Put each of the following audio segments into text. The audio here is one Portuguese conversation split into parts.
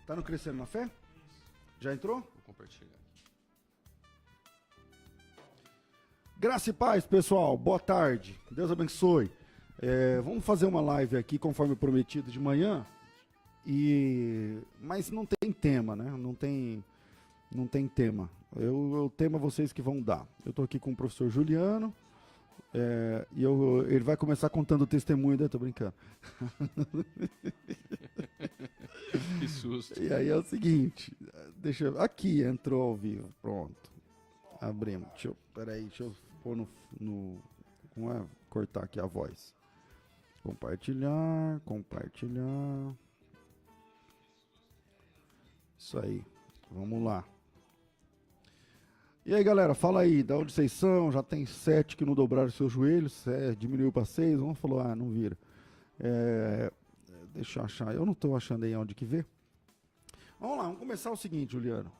Tá no Crescendo na Fé? Já entrou? Vou compartilhar. Graça e paz, pessoal. Boa tarde. Deus abençoe. Vamos fazer uma live aqui, conforme prometido, de manhã. Mas não tem tema, né? Não tem tema. O tema vocês que vão dar. Eu tô aqui com o professor Juliano. Ele vai começar contando o testemunho, né? Tô brincando. Que susto. E aí é o seguinte, aqui entrou ao vivo, pronto. Abrimos. Deixa eu pôr como é? Cortar aqui a voz. Compartilhar. Isso aí. Vamos lá. E aí, galera, fala aí, da onde vocês são? Já tem 7 que não dobraram seus joelhos, diminuiu para 6, um falou, não vira. Deixa eu achar, eu não estou achando aí onde que vê. Vamos lá, vamos começar o seguinte, Juliano.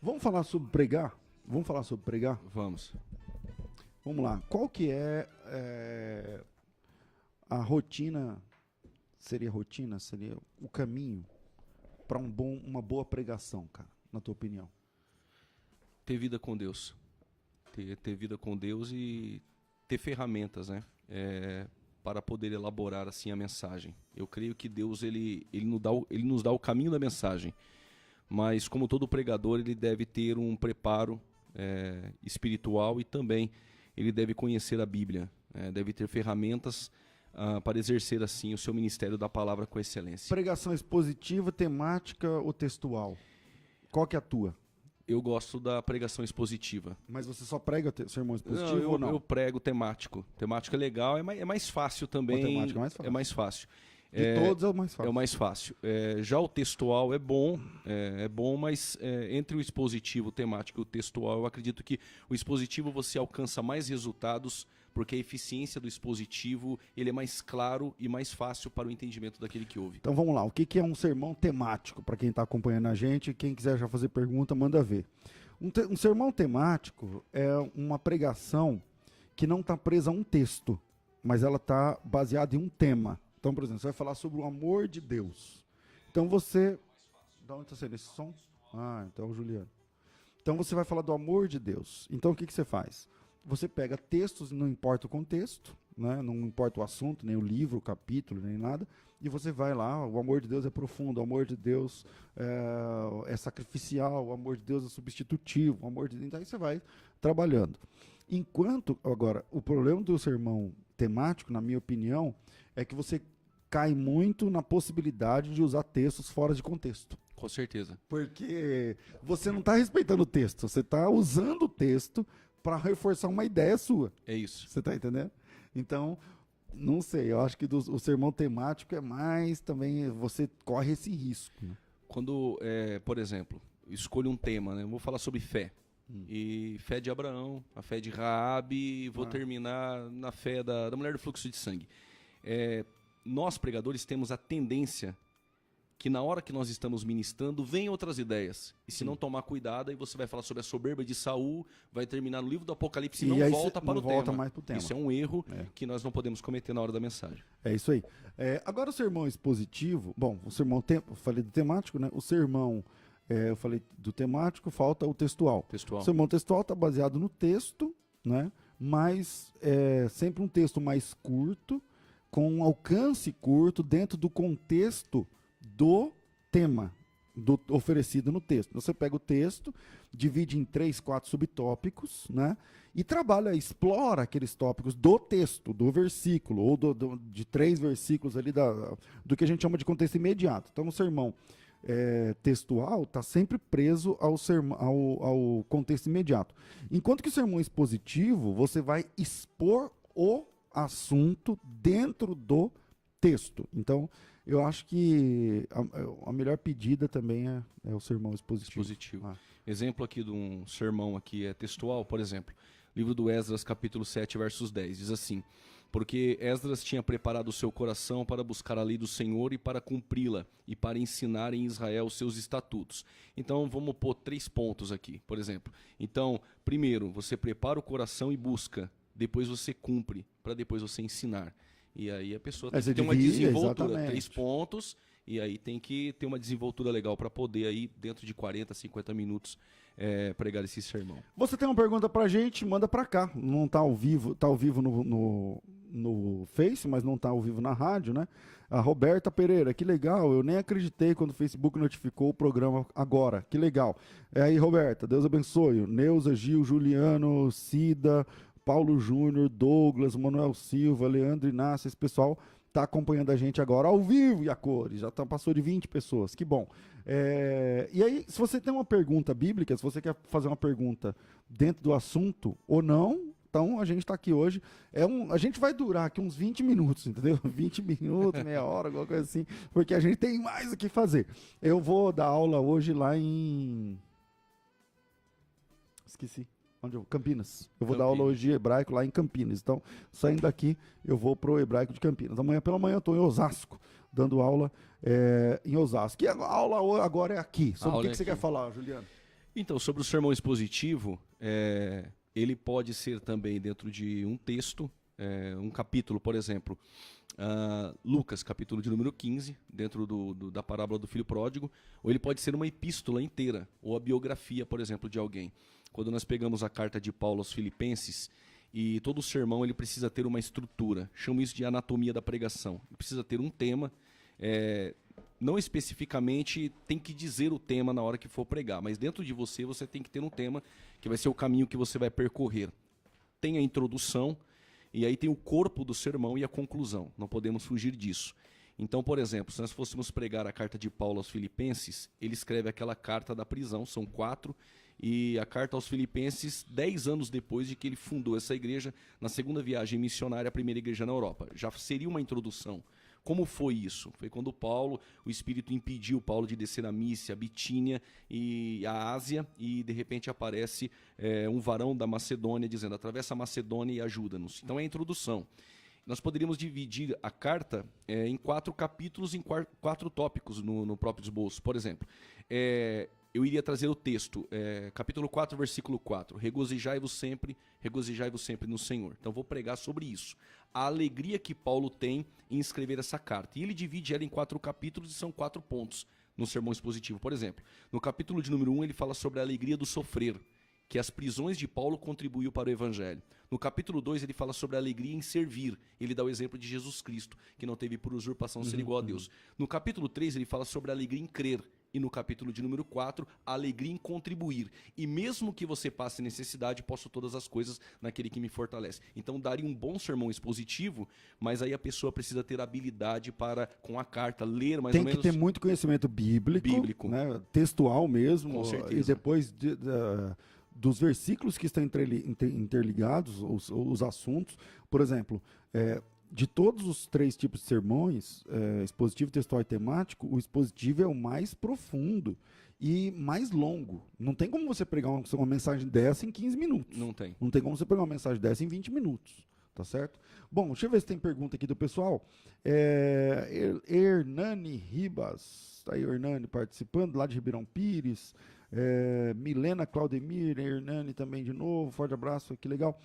Vamos falar sobre pregar? Vamos. Vamos lá, qual que é a rotina, seria o caminho para uma boa pregação, cara, na tua opinião? Ter vida com Deus. Ter vida com Deus e ter ferramentas, né? Para poder elaborar assim a mensagem. Eu creio que Deus ele nos dá o caminho da mensagem. Mas como todo pregador, ele deve ter um preparo espiritual e também ele deve conhecer a Bíblia. Deve ter ferramentas para exercer assim o seu ministério da palavra com excelência. Pregação expositiva, temática ou textual? Qual que é a tua? Eu gosto da pregação expositiva. Mas você só prega sermão expositivo ou não? Eu prego temático. Temático é legal, é mais fácil também. A temática é mais fácil. É mais fácil. De todos é o mais fácil. É o mais fácil. Já o textual é bom, mas entre o expositivo, o temático e o textual, eu acredito que o expositivo você alcança mais resultados, porque a eficiência do expositivo ele é mais claro e mais fácil para o entendimento daquele que ouve. Então vamos lá, o que é um sermão temático? Para quem está acompanhando a gente, quem quiser já fazer pergunta, manda ver. Um sermão temático é uma pregação que não está presa a um texto, mas ela está baseada em um tema. Então, por exemplo, você vai falar sobre o amor de Deus. Então você... Da onde está saindo esse som? Então é o Juliano. Então você vai falar do amor de Deus. Então o que você faz? Você pega textos, não importa o contexto, né? Não importa o assunto, nem o livro, o capítulo, nem nada, e você vai lá, o amor de Deus é profundo, o amor de Deus é sacrificial, o amor de Deus é substitutivo, o amor de Deus... Então aí você vai trabalhando. Agora, o problema do sermão temático, na minha opinião, é que você cai muito na possibilidade de usar textos fora de contexto. Com certeza. Porque você não está respeitando o texto, você está usando o texto para reforçar uma ideia sua. É isso. Você está entendendo? Então, não sei, eu acho que o sermão temático é mais também, você corre esse risco. Né? Quando, por exemplo, escolho um tema, né? Eu vou falar sobre fé. E fé de Abraão, a fé de Raabe, vou terminar na fé da mulher do fluxo de sangue. Nós, pregadores, temos a tendência que na hora que nós estamos ministrando, vem outras ideias. E se não tomar cuidado, aí você vai falar sobre a soberba de Saul, vai terminar no livro do Apocalipse e não volta para o tema. Volta mais pro tema. Isso é um erro que nós não podemos cometer na hora da mensagem. É isso aí. Agora o sermão expositivo, bom, eu falei do temático, né? O sermão, eu falei do temático, falta o textual. O sermão textual está baseado no texto, né? Mas sempre um texto mais curto, com um alcance curto dentro do contexto do tema oferecido no texto. Você pega o texto, divide em 3, 4 subtópicos, né? E explora aqueles tópicos do texto, do versículo, ou de 3 versículos ali do que a gente chama de contexto imediato. Então o sermão textual está sempre preso ao contexto imediato. Enquanto que o sermão expositivo, você vai expor o assunto dentro do texto. Então, eu acho que a melhor pedida também é o sermão expositivo. Exemplo aqui de um sermão aqui textual, por exemplo. Livro do Esdras, capítulo 7, versos 10. Diz assim: porque Esdras tinha preparado o seu coração para buscar a lei do Senhor e para cumpri-la, e para ensinar em Israel os seus estatutos. Então, vamos pôr 3 pontos aqui, por exemplo. Então, primeiro, você prepara o coração e busca. Depois você cumpre, para depois você ensinar. E aí a pessoa tem que ter uma desenvoltura, 3 pontos, E aí tem que ter uma desenvoltura legal para poder aí, dentro de 40, 50 minutos, pregar esse sermão. Você tem uma pergunta pra gente, manda pra cá. Não tá ao vivo no Face, mas não tá ao vivo na rádio, né? A Roberta Pereira, que legal, eu nem acreditei quando o Facebook notificou o programa agora, que legal. Aí, Roberta, Deus abençoe. Neuza, Gil, Juliano, Cida, Paulo Júnior, Douglas, Manuel Silva, Leandro Inácio, esse pessoal tá acompanhando a gente agora ao vivo e a cores, já passou de 20 pessoas, que bom. E aí, se você tem uma pergunta bíblica, se você quer fazer uma pergunta dentro do assunto ou não, então a gente está aqui hoje, a gente vai durar aqui uns 20 minutos, entendeu? 20 minutos, meia hora, alguma coisa assim, porque a gente tem mais o que fazer. Eu vou dar aula hoje lá em... Esqueci. Campinas. Eu vou dar aula hoje de hebraico lá em Campinas. Então, saindo daqui, eu vou pro hebraico de Campinas. Amanhã pela manhã eu estou em Osasco, dando aula em Osasco. E a aula agora é aqui. Sobre o que você quer falar, Juliano? Então, sobre o sermão expositivo, ele pode ser também dentro de um texto, um capítulo, por exemplo, Lucas, capítulo de número 15, dentro da parábola do filho pródigo, ou ele pode ser uma epístola inteira, ou a biografia, por exemplo, de alguém. Quando nós pegamos a carta de Paulo aos Filipenses, e todo sermão ele precisa ter uma estrutura, chamo isso de anatomia da pregação. Ele precisa ter um tema, não especificamente tem que dizer o tema na hora que for pregar, mas dentro de você tem que ter um tema que vai ser o caminho que você vai percorrer. Tem a introdução, e aí tem o corpo do sermão e a conclusão, não podemos fugir disso. Então, por exemplo, se nós fôssemos pregar a carta de Paulo aos Filipenses, ele escreve aquela carta da prisão, são 4, e a carta aos Filipenses 10 anos depois de que ele fundou essa igreja na segunda viagem missionária, a primeira igreja na Europa. Já seria uma introdução. Como foi isso? Foi quando o Espírito impediu Paulo de descer a Mícia, a Bitínia e a Ásia, e de repente aparece um varão da Macedônia dizendo, atravessa a Macedônia e ajuda-nos. Então é a introdução. Nós poderíamos dividir a carta em 4 capítulos, em 4 tópicos no próprio esboço. Por exemplo, eu iria trazer o texto, capítulo 4, versículo 4. Regozijai-vos sempre no Senhor. Então vou pregar sobre isso. A alegria que Paulo tem em escrever essa carta. E ele divide ela em 4 capítulos e são 4 pontos no sermão expositivo. Por exemplo, no capítulo de número 1 ele fala sobre a alegria do sofrer, que as prisões de Paulo contribuíram para o evangelho. No capítulo 2 ele fala sobre a alegria em servir. Ele dá o exemplo de Jesus Cristo, que não teve por usurpação ser igual a Deus. No capítulo 3 ele fala sobre a alegria em crer. E no capítulo de número 4, a alegria em contribuir. E mesmo que você passe necessidade, posso todas as coisas naquele que me fortalece. Então daria um bom sermão expositivo, mas aí a pessoa precisa ter habilidade para, com a carta, ler mais ou menos... Tem que ter muito conhecimento bíblico. Né, textual mesmo. Com certeza. E depois dos versículos que estão interligados, os assuntos. Por exemplo, de todos os 3 tipos de sermões, expositivo, textual e temático, o expositivo é o mais profundo e mais longo. Não tem como você pregar uma mensagem dessa em 15 minutos. Não tem. Não tem como você pregar uma mensagem dessa em 20 minutos. Tá certo? Bom, deixa eu ver se tem pergunta aqui do pessoal. Hernani Ribas, tá aí o Hernani participando, lá de Ribeirão Pires. Milena Claudemir, Hernani também de novo, forte abraço, que legal.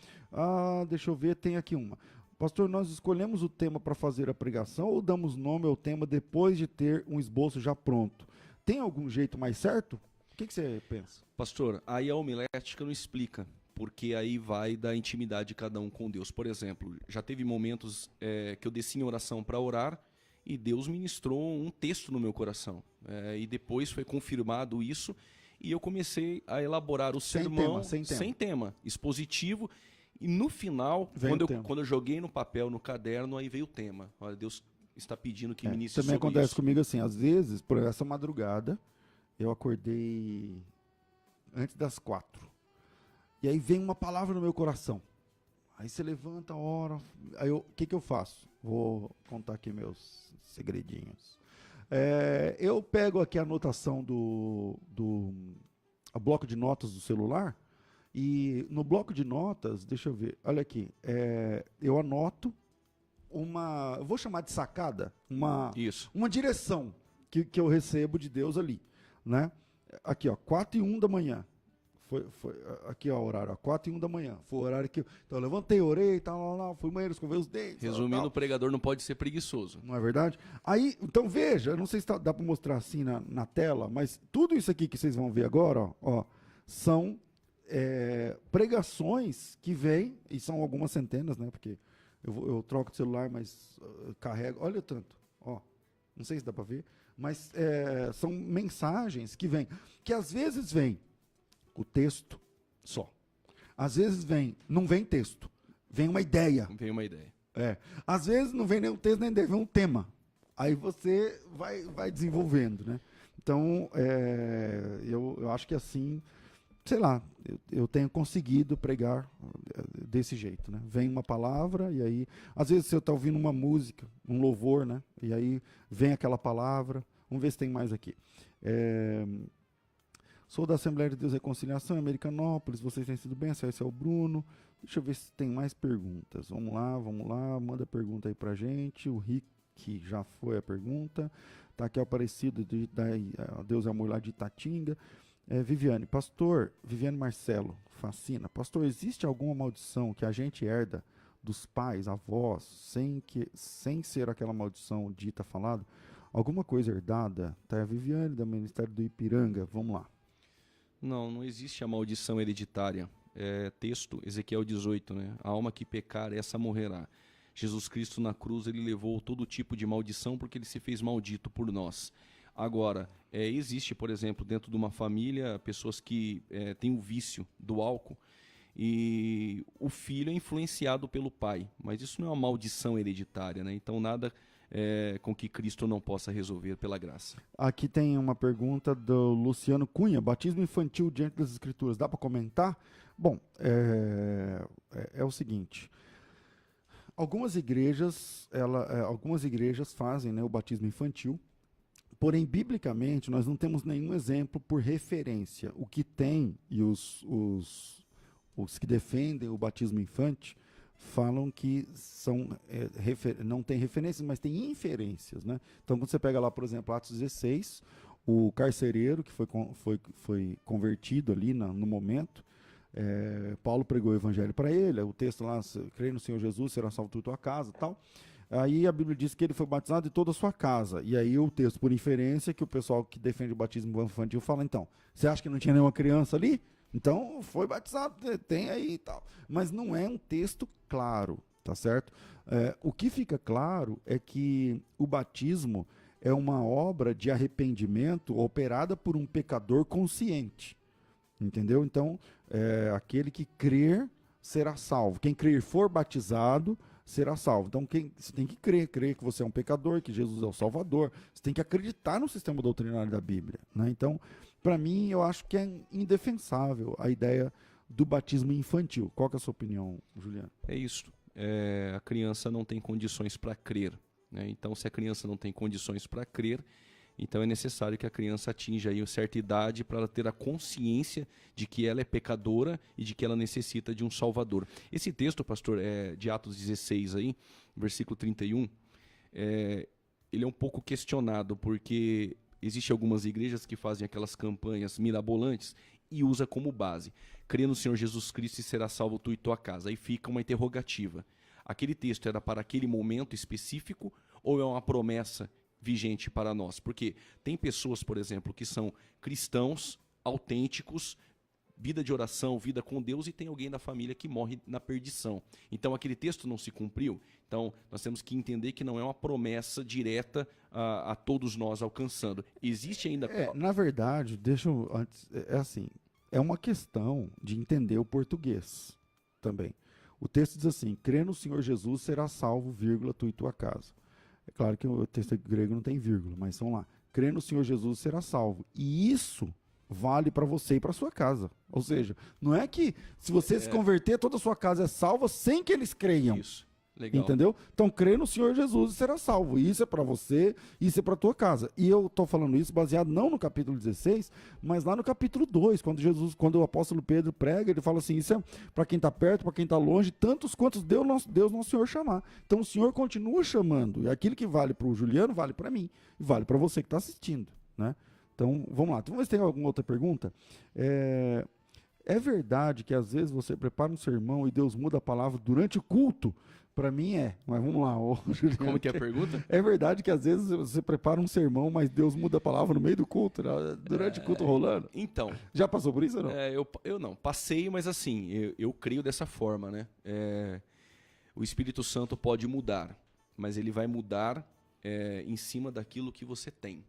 Deixa eu ver, tem aqui uma. Pastor, nós escolhemos o tema para fazer a pregação ou damos nome ao tema depois de ter um esboço já pronto? Tem algum jeito mais certo? O que você pensa? Pastor, aí a homilética não explica, porque aí vai da intimidade de cada um com Deus. Por exemplo, já teve momentos que eu desci em oração para orar e Deus ministrou um texto no meu coração. E depois foi confirmado isso e eu comecei a elaborar o sermão sem tema, expositivo. E no final, quando eu joguei no papel, no caderno, aí veio o tema. Olha, Deus está pedindo que ministre sobre isso. Também acontece comigo assim, às vezes, por essa madrugada, eu acordei antes das 4. E aí vem uma palavra no meu coração. Aí você levanta, ora. Aí o que eu faço? Vou contar aqui meus segredinhos. Eu pego aqui a anotação do bloco de notas do celular. E no bloco de notas, deixa eu ver, olha aqui, eu anoto eu vou chamar de sacada, uma direção que eu recebo de Deus ali, né? Aqui, ó, 4:01 da manhã, aqui ó, o horário, 4:01 da manhã. Foi o horário que então eu levantei, orei, tal, lá, fui no banheiro, escovei os dentes. Resumindo, o pregador não pode ser preguiçoso. Não é verdade? Aí, então veja, eu não sei se dá para mostrar assim na tela, mas tudo isso aqui que vocês vão ver agora, ó, são pregações que vêm, e são algumas centenas, né? Porque eu troco de celular, mas carrego, olha o tanto, ó, não sei se dá para ver, mas são mensagens que vêm, que às vezes vem o texto só, às vezes não vem texto, vem uma ideia. Vem uma ideia. Às vezes não vem nem um texto, nem ideia, vem um tema. Aí você vai desenvolvendo, né? Então, eu acho que assim, sei lá, eu tenho conseguido pregar desse jeito, né? Vem uma palavra e aí, às vezes você está ouvindo uma música, um louvor, né? E aí vem aquela palavra. Vamos ver se tem mais aqui. Sou da Assembleia de Deus Reconciliação em Americanópolis, vocês têm sido bem, esse é o Bruno. Deixa eu ver se tem mais perguntas. Vamos lá, manda pergunta aí pra gente. O Rick já foi a pergunta. Tá aqui o Aparecido, Deus é Amor lá de Itatinga. Viviane Marcelo, fascina. Pastor, existe alguma maldição que a gente herda dos pais, avós, sem ser aquela maldição dita, falada? Alguma coisa herdada? Tá a Viviane, do Ministério do Ipiranga. Vamos lá. Não existe a maldição hereditária. Texto, Ezequiel 18, né? A alma que pecar, essa morrerá. Jesus Cristo na cruz, ele levou todo tipo de maldição porque ele se fez maldito por nós. Agora, existe, por exemplo, dentro de uma família, pessoas que têm o vício do álcool e o filho é influenciado pelo pai, mas isso não é uma maldição hereditária, né? Então nada com que Cristo não possa resolver pela graça. Aqui tem uma pergunta do Luciano Cunha, batismo infantil diante das Escrituras, dá para comentar? Bom, é o seguinte, algumas igrejas fazem, né, o batismo infantil, porém, biblicamente, nós não temos nenhum exemplo por referência. O que tem, e os que defendem o batismo infante, falam que não tem referências, mas tem inferências, né? Então, quando você pega lá, por exemplo, Atos 16, o carcereiro que foi convertido ali no momento, Paulo pregou o evangelho para ele, o texto lá, crê no Senhor Jesus, será salvo tu e tua casa, tal. Aí a Bíblia diz que ele foi batizado e toda a sua casa. E aí o texto, por inferência, que o pessoal que defende o batismo infantil fala, então, você acha que não tinha nenhuma criança ali? Então, foi batizado, tem aí e tal. Mas não é um texto claro, tá certo? O que fica claro é que o batismo é uma obra de arrependimento operada por um pecador consciente. Entendeu? Então, aquele que crer será salvo. Quem crer e for batizado será salvo. Então, você tem que crer que você é um pecador, que Jesus é o Salvador. Você tem que acreditar no sistema doutrinário da Bíblia, né? Então, para mim, eu acho que é indefensável a ideia do batismo infantil. Qual que é a sua opinião, Juliano? É isso. A criança não tem condições para crer, né? Então, se a criança não tem condições para crer, então é necessário que a criança atinja aí uma certa idade para ela ter a consciência de que ela é pecadora e de que ela necessita de um Salvador. Esse texto, pastor, de Atos 16, aí, versículo 31, ele é um pouco questionado, porque existem algumas igrejas que fazem aquelas campanhas mirabolantes e usa como base. Crê no Senhor Jesus Cristo e será salvo tu e tua casa. Aí fica uma interrogativa. Aquele texto era para aquele momento específico ou é uma promessa vigente para nós? Porque tem pessoas, por exemplo, que são cristãos, autênticos, vida de oração, vida com Deus, e tem alguém da família que morre na perdição. Então aquele texto não se cumpriu. Então nós temos que entender que não é uma promessa direta a todos nós alcançando. Existe ainda... Na verdade, é uma questão de entender o português também. O texto diz assim, crê no Senhor Jesus, será salvo, vírgula, tu e tua casa. É claro que o texto grego não tem vírgula, mas vamos lá. Crê no Senhor Jesus, será salvo. E isso vale para você e para sua casa. Ou seja, não é que se você se converter, toda a sua casa é salva sem que eles creiam. Isso. Legal. Entendeu? Então, crê no Senhor Jesus e será salvo. Isso é para você, isso é para tua casa. E eu estou falando isso baseado não no capítulo 16, mas lá no capítulo 2, quando o apóstolo Pedro prega, ele fala assim, isso é para quem está perto, para quem está longe, tantos quantos Deus nosso Senhor chamar. Então, o Senhor continua chamando. E aquilo que vale para o Juliano, vale para mim. E vale para você que está assistindo, né? Então, vamos lá. Vamos ver se tem alguma outra pergunta. é verdade que às vezes você prepara um sermão e Deus muda a palavra durante o culto? Para mim mas vamos lá. Juliano, como que é a pergunta? É verdade que às vezes você prepara um sermão, mas Deus muda a palavra no meio do culto, né? Durante o culto rolando? Então. Já passou por isso ou não? Eu não, passei, mas assim, eu creio dessa forma, né? O Espírito Santo pode mudar, mas ele vai mudar em cima daquilo que você tem.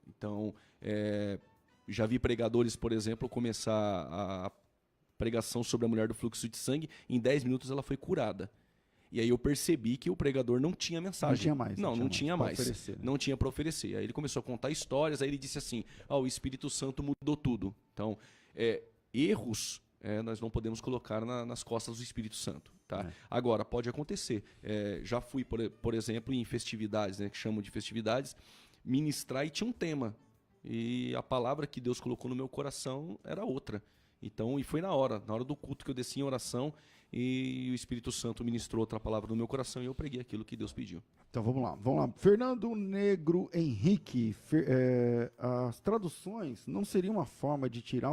Então, já vi pregadores, por exemplo, começar a pregação sobre a mulher do fluxo de sangue, em 10 minutos ela foi curada. E aí eu percebi que o pregador não tinha mensagem. Não tinha mais. Não tinha mais. Oferecer, né? Não tinha para oferecer. Aí ele começou a contar histórias, aí ele disse assim, o Espírito Santo mudou tudo. Então, erros nós não podemos colocar nas costas do Espírito Santo. Tá? Agora, pode acontecer. Já fui, por exemplo, em festividades, né, que chamam de festividades, ministrar e tinha um tema. E a palavra que Deus colocou no meu coração era outra. Então, e foi na hora do culto que eu desci em oração e o Espírito Santo ministrou outra palavra no meu coração e eu preguei aquilo que Deus pediu. Então vamos lá. Fernando Negro Henrique, as traduções não seria uma forma de tirar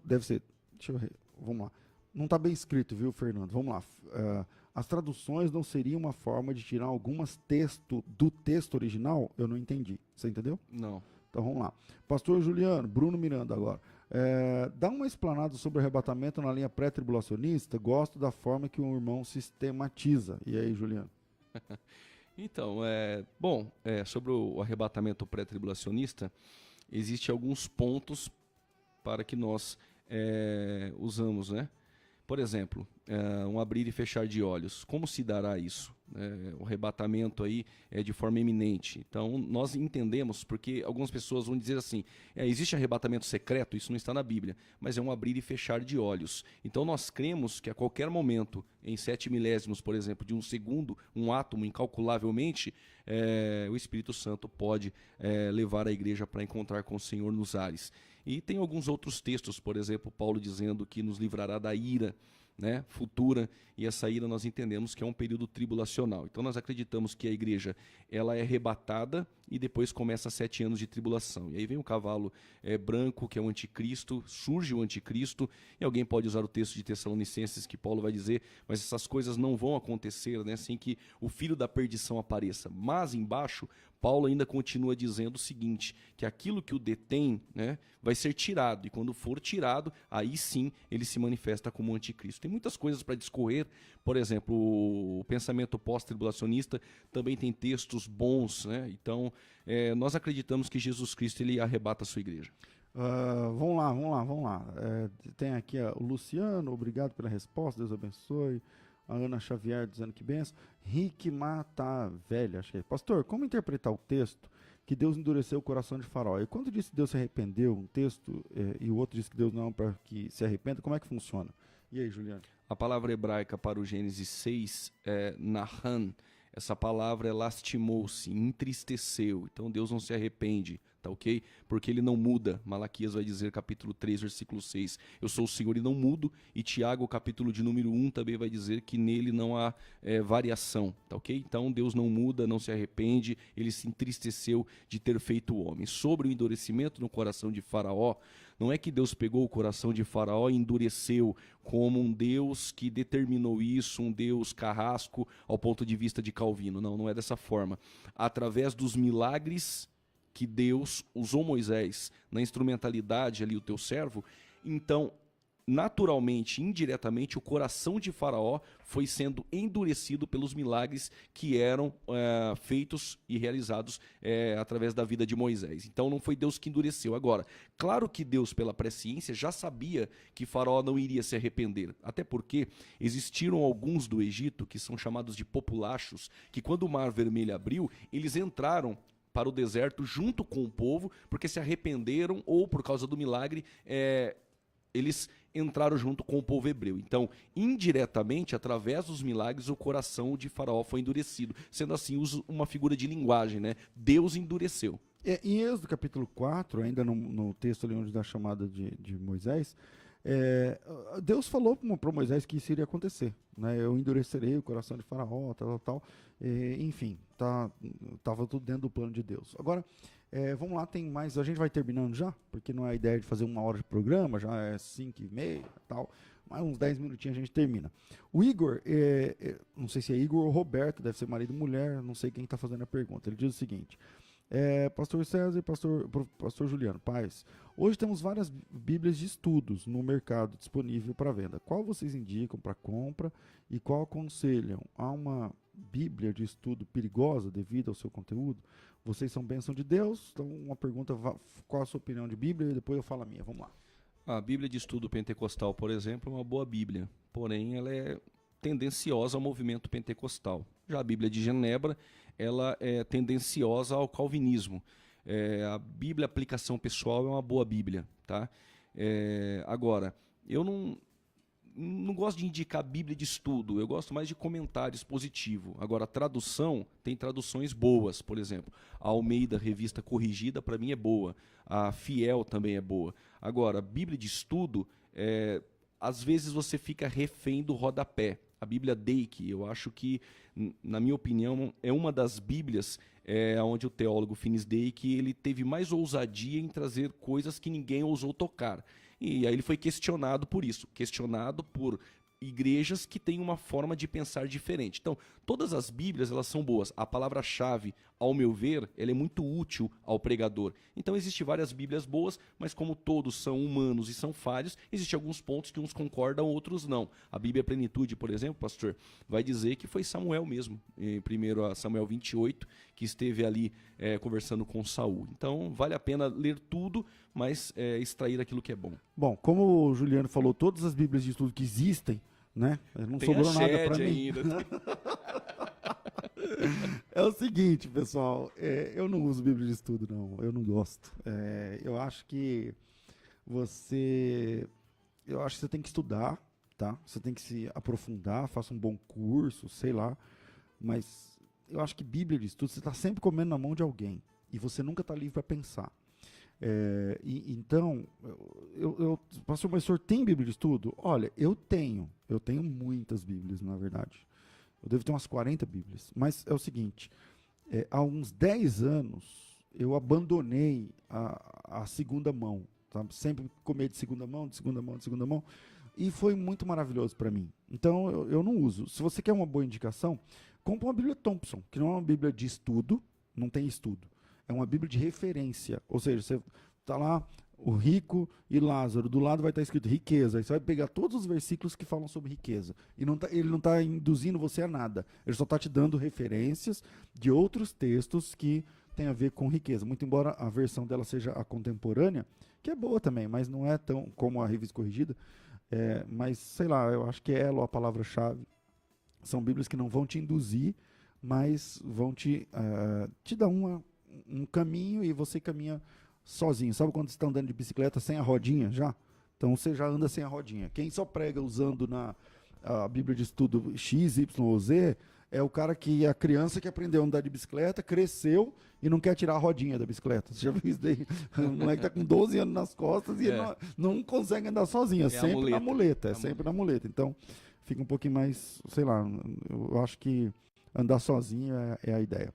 deve ser, deixa eu ver, vamos lá. Não está bem escrito, viu, Fernando? Vamos lá. As traduções não seriam uma forma de tirar algumas textos do texto original? Eu não entendi. Você entendeu? Não. Então vamos lá. Pastor Juliano, Bruno Miranda agora. Dá uma explanada sobre o arrebatamento na linha pré-tribulacionista. Gosto da forma que o irmão sistematiza. E aí, Juliano? Então, sobre o arrebatamento pré-tribulacionista, existem alguns pontos para que nós usamos, né? Por exemplo, um abrir e fechar de olhos. Como se dará isso? O arrebatamento aí é de forma iminente. Então, nós entendemos, porque algumas pessoas vão dizer assim, existe arrebatamento secreto, isso não está na Bíblia, mas é um abrir e fechar de olhos. Então, nós cremos que a qualquer momento, em 7 milésimos, por exemplo, de um segundo, um átomo, incalculavelmente, o Espírito Santo pode levar a igreja para encontrar com o Senhor nos ares. E tem alguns outros textos, por exemplo, Paulo dizendo que nos livrará da ira, né, futura, e essa ira nós entendemos que é um período tribulacional. Então nós acreditamos que a igreja ela é arrebatada e depois começa 7 anos de tribulação. E aí vem o cavalo branco, que é o anticristo, surge o anticristo, e alguém pode usar o texto de Tessalonicenses que Paulo vai dizer, mas essas coisas não vão acontecer, né, sem que o filho da perdição apareça. Mas embaixo, Paulo ainda continua dizendo o seguinte, que aquilo que o detém, né, vai ser tirado, e quando for tirado, aí sim ele se manifesta como anticristo. Tem muitas coisas para discorrer, por exemplo, o pensamento pós-tribulacionista também tem textos bons, né? Então, nós acreditamos que Jesus Cristo ele arrebata a sua igreja. Vamos lá. Tem aqui o Luciano, obrigado pela resposta, Deus abençoe. A Ana Xavier dizendo que benção. Rick Mata Velha, acho que é. Pastor, como interpretar o texto que Deus endureceu o coração de Faraó? E quando diz que Deus se arrependeu, um texto, e o outro diz que Deus não é para que se arrependa, como é que funciona? E aí, Juliano? A palavra hebraica para o Gênesis 6 é nahan. Essa palavra lastimou-se, entristeceu. Então Deus não se arrepende, tá ok? Porque ele não muda. Malaquias vai dizer, capítulo 3, versículo 6. Eu sou o Senhor e não mudo. E Tiago, capítulo de número 1, também vai dizer que nele não há variação, tá ok? Então Deus não muda, não se arrepende. Ele se entristeceu de ter feito o homem. Sobre o endurecimento no coração de Faraó, não é que Deus pegou o coração de Faraó e endureceu como um Deus que determinou isso, um Deus carrasco ao ponto de vista de Calvino. Não é dessa forma. Através dos milagres que Deus usou Moisés na instrumentalidade ali, o teu servo, então, naturalmente, indiretamente, o coração de Faraó foi sendo endurecido pelos milagres que eram feitos e realizados através da vida de Moisés. Então não foi Deus que endureceu. Agora, claro que Deus, pela presciência, já sabia que Faraó não iria se arrepender. Até porque existiram alguns do Egito, que são chamados de populachos, que quando o Mar Vermelho abriu, eles entraram para o deserto junto com o povo, porque se arrependeram ou por causa do milagre, eles entraram junto com o povo hebreu. Então, indiretamente, através dos milagres, o coração de Faraó foi endurecido. Sendo assim, uso uma figura de linguagem, né? Deus endureceu. Em Êxodo capítulo 4, ainda no texto ali onde dá a chamada de Moisés, Deus falou para Moisés que isso iria acontecer. né? Eu endurecerei o coração de Faraó, tal. Enfim, tava tudo dentro do plano de Deus. Agora, vamos lá, tem mais, a gente vai terminando já, porque não é a ideia de fazer 1 hora de programa, já é 5h30 tal, mais uns 10 minutinhos a gente termina. O Igor, não sei se é Igor ou Roberto, deve ser marido ou mulher, não sei quem está fazendo a pergunta, ele diz o seguinte: Pastor César e Pastor Juliano, paz, hoje temos várias bíblias de estudos no mercado disponível para venda. Qual vocês indicam para compra e qual aconselham? Há uma bíblia de estudo perigosa devido ao seu conteúdo? Vocês são bênção de Deus? Então, uma pergunta, qual a sua opinião de bíblia? E depois eu falo a minha, vamos lá. A Bíblia de Estudo Pentecostal, por exemplo, é uma boa Bíblia, porém ela é tendenciosa ao movimento pentecostal. Já a Bíblia de Genebra, ela é tendenciosa ao calvinismo. A Bíblia Aplicação Pessoal é uma boa Bíblia, tá? Agora, eu não gosto de indicar Bíblia de estudo, eu gosto mais de comentário expositivo. Agora, a tradução, tem traduções boas, por exemplo. A Almeida Revista Corrigida, para mim, é boa. A Fiel também é boa. Agora, Bíblia de estudo, às vezes você fica refém do rodapé. A Bíblia Dake, eu acho que, na minha opinião, é uma das Bíblias onde o teólogo Finis Dake ele teve mais ousadia em trazer coisas que ninguém ousou tocar. E aí ele foi questionado por isso, questionado por igrejas que têm uma forma de pensar diferente. Então, todas as Bíblias, elas são boas. A palavra-chave, ao meu ver, ela é muito útil ao pregador. Então, existem várias Bíblias boas, mas como todos são humanos e são falhos, existem alguns pontos que uns concordam, outros não. A Bíblia Plenitude, por exemplo, pastor, vai dizer que foi Samuel mesmo, em 1 Samuel 28, que esteve ali conversando com Saul. Então, vale a pena ler tudo, mas extrair aquilo que é bom. Bom, como o Juliano falou, todas as Bíblias de estudo que existem, né? Não tem sobrou nada para mim. Ainda. É o seguinte, pessoal, eu não uso Bíblia de estudo, não. Eu não gosto. Eu acho que você tem que estudar, tá? Você tem que se aprofundar, faça um bom curso, sei lá. Mas eu acho que Bíblia de estudo, você está sempre comendo na mão de alguém e você nunca está livre para pensar. Então, pastor, mas o senhor tem Bíblia de estudo? Olha, eu tenho muitas Bíblias, na verdade. Eu devo ter umas 40 Bíblias. Mas é o seguinte, há uns 10 anos, eu abandonei a segunda mão, sabe? Sempre comer de segunda mão, e foi muito maravilhoso para mim. Então, eu não uso. Se você quer uma boa indicação, compra uma Bíblia Thompson, que não é uma Bíblia de estudo, não tem estudo. É uma Bíblia de referência, ou seja, você está lá, o rico e Lázaro, do lado vai estar escrito riqueza, aí você vai pegar todos os versículos que falam sobre riqueza, e ele não está induzindo você a nada, ele só está te dando referências de outros textos que têm a ver com riqueza, muito embora a versão dela seja a contemporânea, que é boa também, mas não é tão como a Revista Corrigida, mas sei lá, eu acho que ela ou a palavra-chave são Bíblias que não vão te induzir, mas vão te dar um caminho e você caminha sozinho. Sabe quando você está andando de bicicleta sem a rodinha já? Então você já anda sem a rodinha. Quem só prega usando a Bíblia de estudo X, Y ou Z é o cara que a criança que aprendeu a andar de bicicleta, cresceu e não quer tirar a rodinha da bicicleta. Você já viu isso daí? O moleque está com 12 anos nas costas e ele não consegue andar sozinho. Sempre na muleta. Sempre na muleta. Então fica um pouquinho mais, sei lá, eu acho que andar sozinho é a ideia.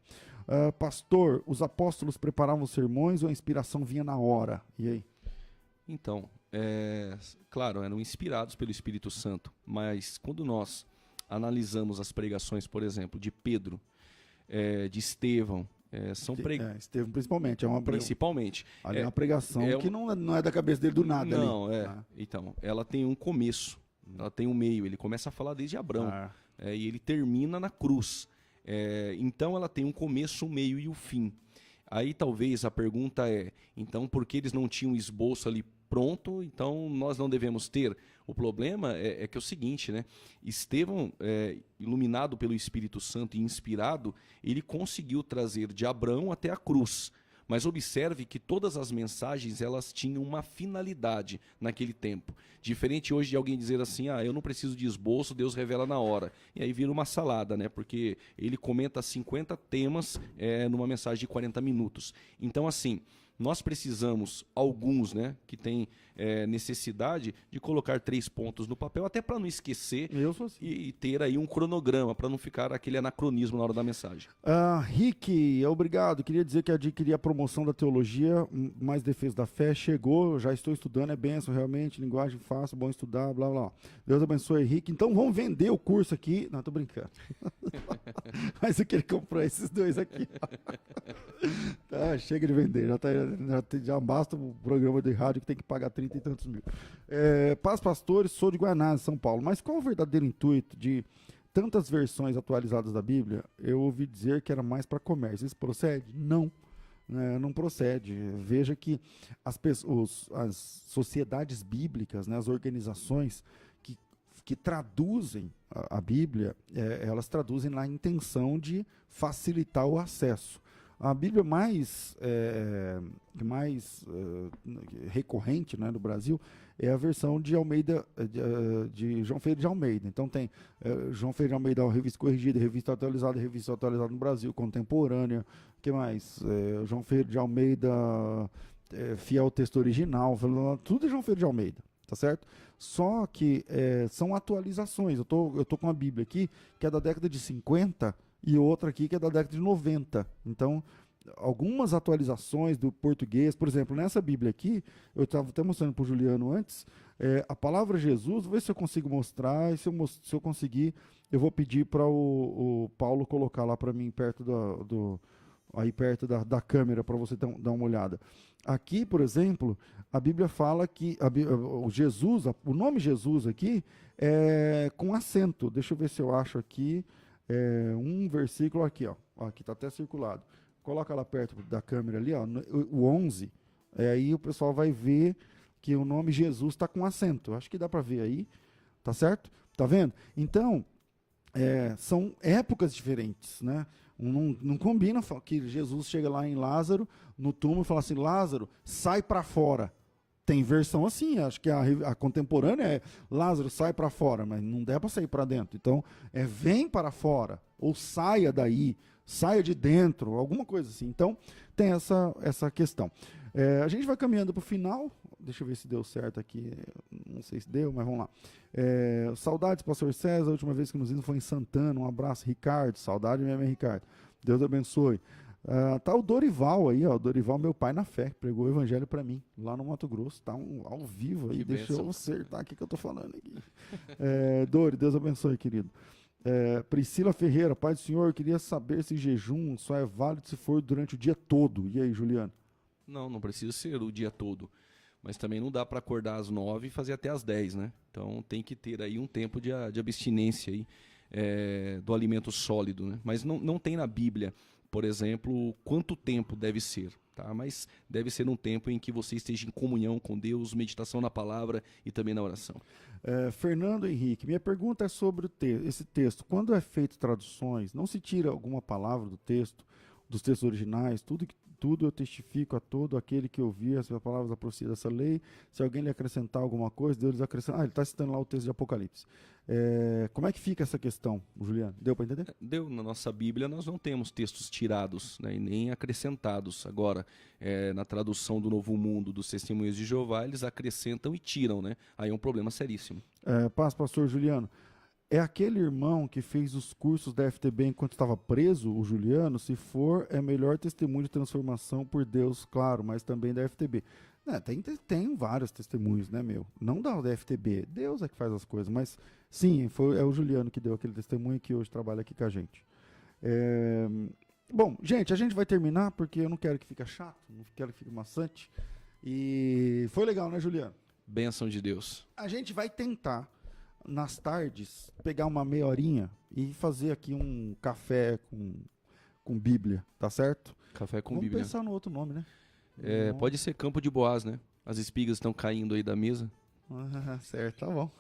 Pastor, os apóstolos preparavam sermões ou a inspiração vinha na hora? E aí? Então, claro, eram inspirados pelo Espírito Santo, mas quando nós analisamos as pregações, por exemplo, de Pedro, de Estevão, Estevão principalmente. Principalmente. Ali é uma pregação que não é da cabeça dele do nada. Não, Então, ela tem um começo, ela tem um meio, ele começa a falar desde Abraão, e ele termina na cruz. Então ela tem um começo, um meio e o fim. Aí talvez a pergunta então por que eles não tinham um esboço ali pronto, então nós não devemos ter? O problema é que é o seguinte, né? Estevão, iluminado pelo Espírito Santo e inspirado, ele conseguiu trazer de Abraão até a cruz. Mas observe que todas as mensagens elas tinham uma finalidade naquele tempo. Diferente hoje de alguém dizer assim, eu não preciso de esboço, Deus revela na hora. E aí vira uma salada, né? Porque ele comenta 50 temas numa mensagem de 40 minutos. Então, assim, Nós precisamos, alguns, né, que têm necessidade de colocar 3 pontos no papel, até para não esquecer e ter aí um cronograma, para não ficar aquele anacronismo na hora da mensagem. Rick, obrigado. Queria dizer que adquiri a promoção da teologia, mais defesa da fé, chegou, já estou estudando, é bênção realmente, linguagem fácil, bom estudar, blá, blá. Deus abençoe, Rick. Então vamos vender o curso aqui. Não, tô brincando. Mas eu queria comprar esses 2 aqui. Tá, chega de vender, já basta o programa de rádio que tem que pagar 30 e tantos mil. Paz, pastores, sou de Guanás, São Paulo. Mas qual o verdadeiro intuito de tantas versões atualizadas da Bíblia? Eu ouvi dizer que era mais para comércio. Isso procede? Não. Não procede. Veja que as sociedades bíblicas, né, as organizações que traduzem a Bíblia, elas traduzem na intenção de facilitar o acesso. A Bíblia mais recorrente, né, no Brasil é a versão de Almeida, de João Ferreira de Almeida. Então tem João Ferreira de Almeida, a revista corrigida, revista atualizada no Brasil, contemporânea. O que mais? João Ferreira de Almeida, fiel ao texto original, tudo é João Ferreira de Almeida. Tá certo? Só que são atualizações. Eu tô com a Bíblia aqui, que é da década de 50, e outra aqui que é da década de 90. Então, algumas atualizações do português, por exemplo, nessa Bíblia aqui, eu estava até mostrando para o Juliano antes, a palavra Jesus, vou ver se eu consigo mostrar, e se eu conseguir, eu vou pedir para o Paulo colocar lá para mim, aí perto da câmera, para você dar uma olhada. Aqui, por exemplo, a Bíblia fala que o nome Jesus aqui é com acento. Deixa eu ver se eu acho aqui um versículo aqui, ó. Aqui está até circulado. Coloca lá perto da câmera ali, ó, o 11. Aí o pessoal vai ver que o nome Jesus está com acento. Acho que dá para ver aí, tá certo? Tá vendo? Então, são épocas diferentes, né? Não combina que Jesus chega lá em Lázaro, no túmulo, e fala assim: Lázaro, sai para fora. Tem versão assim, acho que a contemporânea é Lázaro, sai para fora, mas não dá para sair para dentro. Então, vem para fora, ou saia daí, saia de dentro, alguma coisa assim. Então, tem essa questão. A gente vai caminhando para o final. Deixa eu ver se deu certo aqui. Não sei se deu, mas vamos lá. Saudades, pastor César. A última vez que nos vimos foi em Santana. Um abraço, Ricardo. Saudade mesmo, Ricardo. Deus abençoe. Tá o Dorival aí, ó. O Dorival, meu pai na fé, pregou o evangelho para mim, lá no Mato Grosso. Tá ao vivo aí. Deixa eu acertar aqui que eu tô falando aqui. Dori, Deus abençoe, querido. Priscila Ferreira, Pai do Senhor, queria saber se jejum só é válido se for durante o dia todo. E aí, Juliano? Não precisa ser o dia todo. Mas também não dá para acordar às 9 e fazer até às 10, né? Então tem que ter aí um tempo de abstinência aí, do alimento sólido, né? Mas não tem na Bíblia, por exemplo, quanto tempo deve ser, tá? Mas deve ser um tempo em que você esteja em comunhão com Deus, meditação na palavra e também na oração. Fernando Henrique, minha pergunta é sobre esse texto. Quando é feito traduções, não se tira alguma palavra do texto, dos textos originais, tudo eu testifico a todo aquele que ouvir as palavras da profecia dessa lei. Se alguém lhe acrescentar alguma coisa, Deus lhe acrescenta. Ele está citando lá o texto de Apocalipse. Como é que fica essa questão, Juliano? Deu para entender? Deu. Na nossa Bíblia nós não temos textos tirados, né, e nem acrescentados. Agora, na tradução do Novo Mundo dos Testemunhos de Jeová, eles acrescentam e tiram, né? Aí é um problema seríssimo. Paz, pastor Juliano. É aquele irmão que fez os cursos da FTB enquanto estava preso, o Juliano? Se for, é melhor testemunho de transformação por Deus, claro, mas também da FTB. Tem vários testemunhos, né, meu? Não da FTB, Deus é que faz as coisas, mas sim, é o Juliano que deu aquele testemunho que hoje trabalha aqui com a gente. Bom, gente, a gente vai terminar porque eu não quero que fique chato, não quero que fique maçante. E foi legal, né, Juliano? Bênção de Deus. A gente vai tentar, nas tardes, pegar uma meia horinha e fazer aqui um café com Bíblia, tá certo? Café com Vamos Bíblia. Vamos pensar no outro nome, né? Pode ser Campo de Boaz, né? As espigas estão caindo aí da mesa. Certo, tá bom.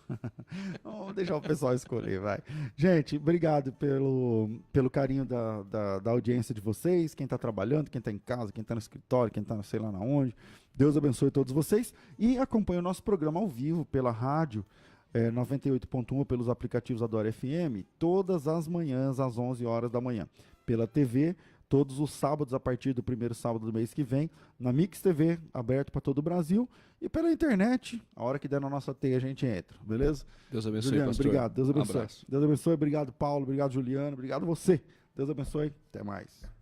Vamos deixar o pessoal escolher, vai. Gente, obrigado pelo carinho da audiência de vocês, quem está trabalhando, quem está em casa, quem está no escritório, quem está sei lá na onde. Deus abençoe todos vocês e acompanhe o nosso programa ao vivo pela rádio 98.1, pelos aplicativos Adora FM, todas as manhãs às 11 horas da manhã. Pela TV, todos os sábados, a partir do primeiro sábado do mês que vem, na Mix TV, aberto para todo o Brasil, e pela internet, a hora que der na nossa teia a gente entra, beleza? Deus abençoe, Juliano, pastor. obrigado, Deus abençoe. Um abraço. Deus abençoe, obrigado, Paulo, obrigado, Juliano, obrigado você. Deus abençoe, até mais.